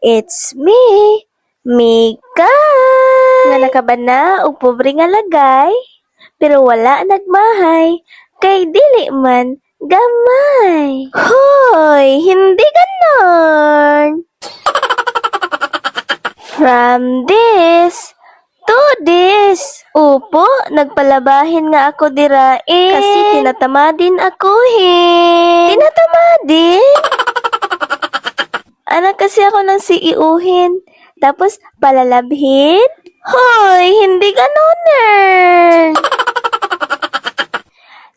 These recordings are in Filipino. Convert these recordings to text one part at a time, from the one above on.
It's me, Mika. Nga nakabana og pobre nga lagay, pero wala nagmahay, kay dili man gamay. Hoy, hindi ganon. From this to this. Upo, nagpalabahin nga ako dira kasi tinatamadin ako Tinatamadin? Anak kasi ako ng iuhin. Tapos palalabhin? Hoy, hindi ganun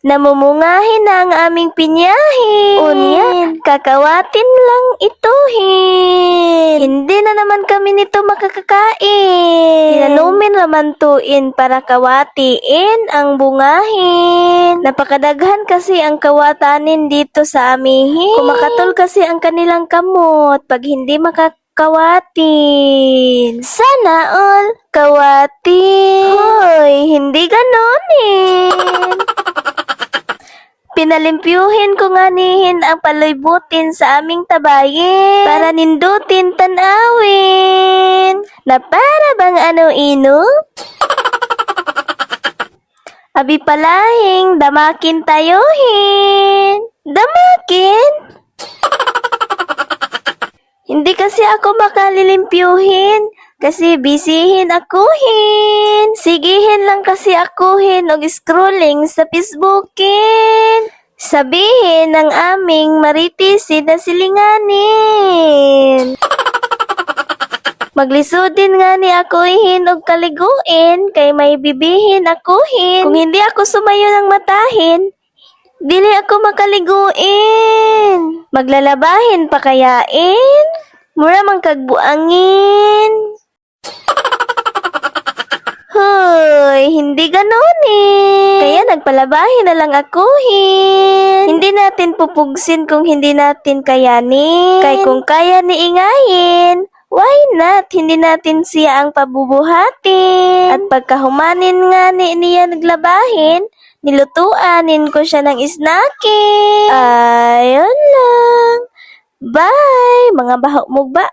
Namumungahin na ang aming pinyahin. Unya, kakawatin lang ituhin. Hindi na naman kami nito makakakain. Tinanumin naman tuin para kawatiin ang bungahin. Napakadaghan kasi ang kawatanin dito sa amihin. Kumakatol kasi ang kanilang kamot pag hindi makakawatin. Sana all kawatin. Hoy, hindi ganonin. Pinalimpyuhin ko nga nihin ang palibutin sa aming tabayin para nindutin tanawin na para bang ano-ino? Abi palahing damakin tayohin. Damakin? Hindi kasi ako makalilimpyuhin kasi bisihin akuhin. Sigihin lang kasi akuhin og scrolling sa Facebookin. Sabihin ng aming maritisid na silinganin. Maglisudin nga ni akuhin og kaliguin kay may bibihin akuhin. Kung hindi ako sumayo ng matahin, dili ako makaliguin. Maglalabahin pa kayain? Mura mang kagbuangin. Hoy, hindi ganonin. Kaya nagpalabahin na lang akuhin. Hindi natin pupugsin kung hindi natin kayanin. Kay kung kaya ni ingayin, why not? Hindi natin siya ang pabubuhatin. At pagkahumanin nga niya naglabahin, nilutuanin ko siya ng snacking. Ayun lang. Bye, mga bahok mo ba?